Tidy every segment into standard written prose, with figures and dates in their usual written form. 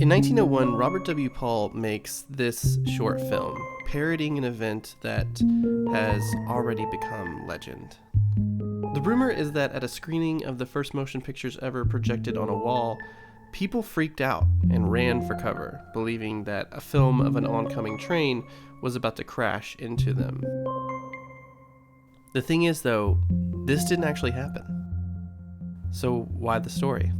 In 1901, Robert W. Paul makes this short film, parodying an event that has already become legend. The rumor is that at a screening of the first motion pictures ever projected on a wall, people freaked out and ran for cover, believing that a film of an oncoming train was about to crash into them. The thing is, though, this didn't actually happen. So why the story?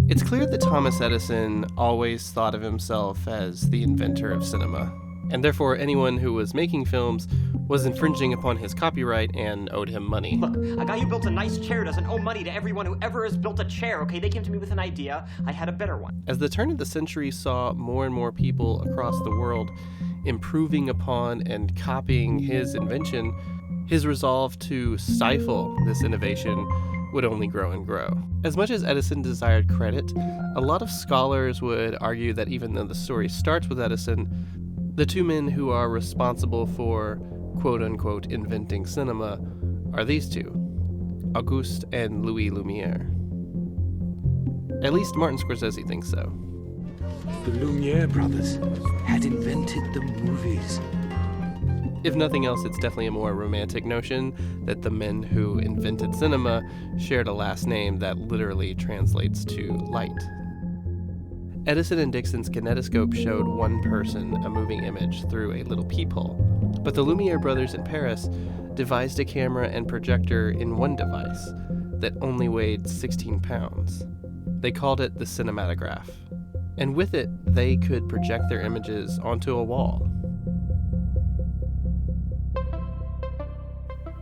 It's clear that Thomas Edison always thought of himself as the inventor of cinema, and therefore anyone who was making films was infringing upon his copyright and owed him money. Look, a guy who built a nice chair doesn't owe money to everyone who ever has built a chair, okay? They came to me with an idea, I had a better one. As the turn of the century saw more and more people across the world improving upon and copying his invention, his resolve to stifle this innovation would only grow and grow. As much as Edison desired credit, a lot of scholars would argue that even though the story starts with Edison, the two men who are responsible for quote-unquote inventing cinema are these two, Auguste and Louis Lumiere. At least Martin Scorsese thinks so. The Lumière Brothers had invented the movies. If nothing else, it's definitely a more romantic notion that the men who invented cinema shared a last name that literally translates to light. Edison and Dixon's kinetoscope showed one person a moving image through a little peephole, but the Lumière brothers in Paris devised a camera and projector in one device that only weighed 16 pounds. They called it the cinematograph, and with it, they could project their images onto a wall.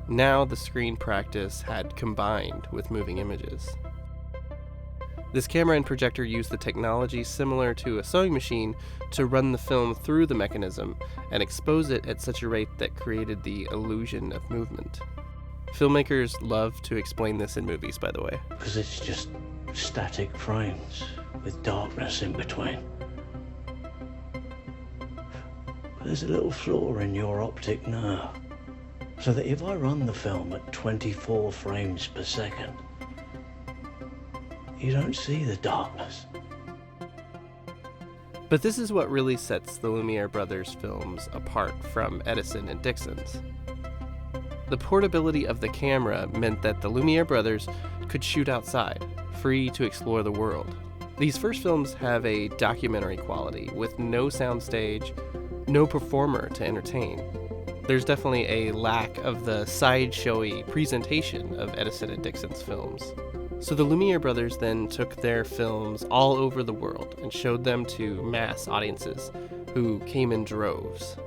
Now the screen practice had combined with moving images. This camera and projector used the technology similar to a sewing machine to run the film through the mechanism and expose it at such a rate that created the illusion of movement. Filmmakers love to explain this in movies, by the way. Because it's just static frames with darkness in between. But there's a little flaw in your optic nerve. So that if I run the film at 24 frames per second, you don't see the darkness. But this is what really sets the Lumière brothers' films apart from Edison and Dixon's. The portability of the camera meant that the Lumière brothers could shoot outside, free to explore the world. These first films have a documentary quality with no soundstage, no performer to entertain. There's definitely a lack of the sideshowy presentation of Edison and Dixon's films. So the Lumière brothers then took their films all over the world and showed them to mass audiences who came in droves.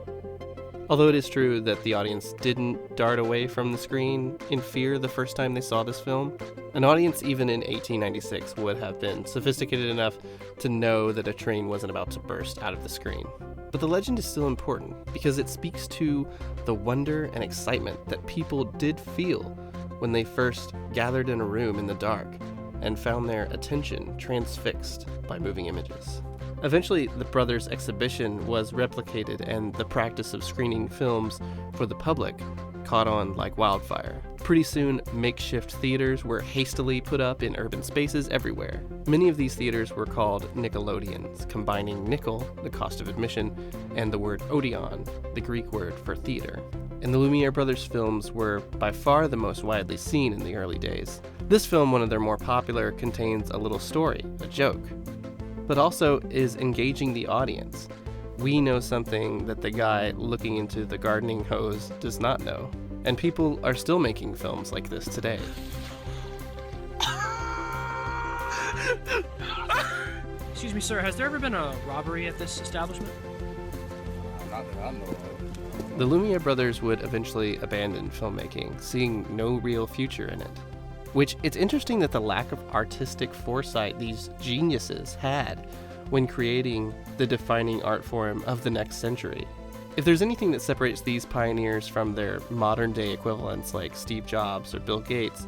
Although it is true that the audience didn't dart away from the screen in fear the first time they saw this film, an audience even in 1896 would have been sophisticated enough to know that a train wasn't about to burst out of the screen. But the legend is still important because it speaks to the wonder and excitement that people did feel when they first gathered in a room in the dark and found their attention transfixed by moving images. Eventually, the brothers' exhibition was replicated and the practice of screening films for the public caught on like wildfire. Pretty soon, makeshift theaters were hastily put up in urban spaces everywhere. Many of these theaters were called Nickelodeons, combining nickel, the cost of admission, and the word odeon, the Greek word for theater. And the Lumière brothers' films were by far the most widely seen in the early days. This film, one of their more popular, contains a little story, a joke, but also is engaging the audience. We know something that the guy looking into the gardening hose does not know. And people are still making films like this today. Excuse me, sir, has there ever been a robbery at this establishment? Not that I know of. The Lumière brothers would eventually abandon filmmaking, seeing no real future in it. Which, it's interesting that the lack of artistic foresight these geniuses had when creating the defining art form of the next century. If there's anything that separates these pioneers from their modern-day equivalents like Steve Jobs or Bill Gates,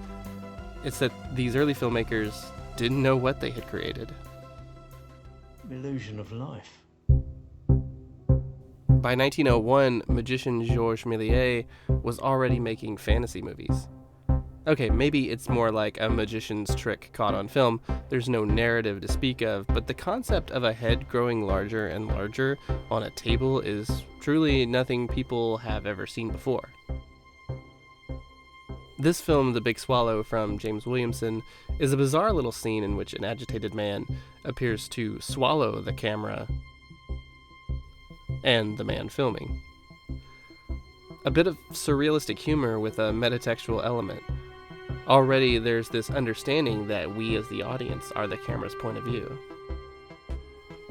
it's that these early filmmakers didn't know what they had created. illusion of life. By 1901, magician Georges Méliès was already making fantasy movies. Okay, maybe it's more like a magician's trick caught on film. There's no narrative to speak of, but the concept of a head growing larger and larger on a table is truly nothing people have ever seen before. This film, The Big Swallow, from James Williamson, is a bizarre little scene in which an agitated man appears to swallow the camera and the man filming. A bit of surrealistic humor with a metatextual element. Already there's this understanding that we as the audience are the camera's point of view.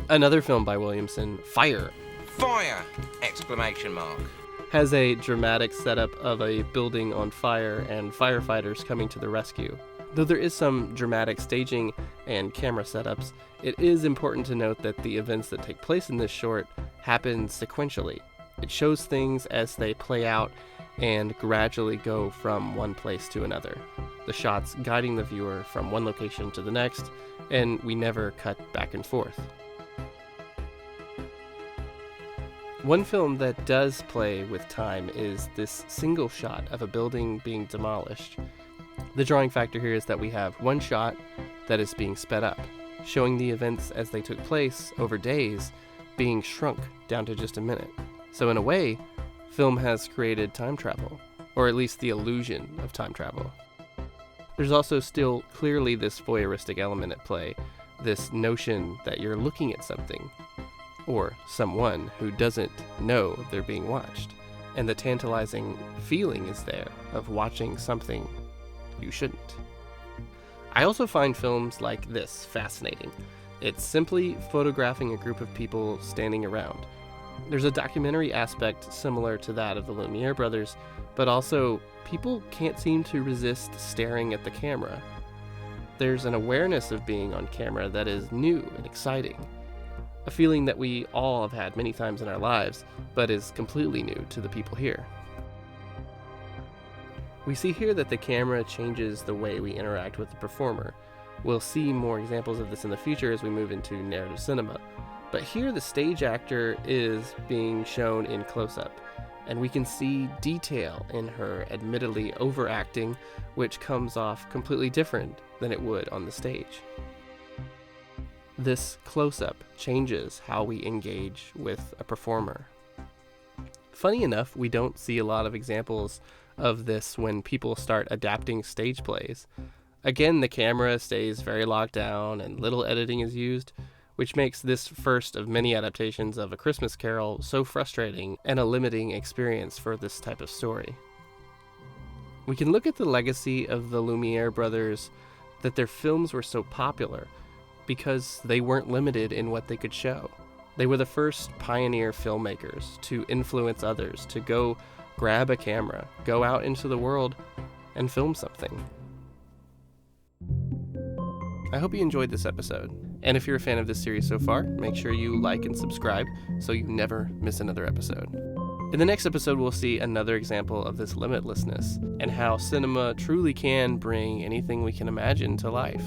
Another film by Williamson, Fire! Fire! Exclamation mark. Has a dramatic setup of a building on fire and firefighters coming to the rescue. Though there is some dramatic staging and camera setups, it is important to note that the events that take place in this short happen sequentially. It shows things as they play out and gradually go from one place to another. The shots guiding the viewer from one location to the next, and we never cut back and forth. One film that does play with time is this single shot of a building being demolished. The drawing factor here is that we have one shot that is being sped up, showing the events as they took place over days being shrunk down to just a minute. So in a way, film has created time travel, or at least the illusion of time travel. There's also still clearly this voyeuristic element at play, this notion that you're looking at something, or someone who doesn't know they're being watched, and the tantalizing feeling is there of watching something you shouldn't. I also find films like this fascinating. It's simply photographing a group of people standing around. There's a documentary aspect similar to that of the Lumiere Brothers, but also people can't seem to resist staring at the camera. There's an awareness of being on camera that is new and exciting, a feeling that we all have had many times in our lives, but is completely new to the people here. We see here that the camera changes the way we interact with the performer. We'll see more examples of this in the future as we move into narrative cinema. But here the stage actor is being shown in close-up, and we can see detail in her admittedly overacting, which comes off completely different than it would on the stage. This close-up changes how we engage with a performer. Funny enough, we don't see a lot of examples of this when people start adapting stage plays. Again, the camera stays very locked down and little editing is used, which makes this first of many adaptations of A Christmas Carol so frustrating and a limiting experience for this type of story. We can look at the legacy of the Lumière Brothers, that their films were so popular because they weren't limited in what they could show. They were the first pioneer filmmakers to influence others to go grab a camera, go out into the world, and film something. I hope you enjoyed this episode, and if you're a fan of this series so far, make sure you like and subscribe so you never miss another episode. In the next episode, we'll see another example of this limitlessness and how cinema truly can bring anything we can imagine to life.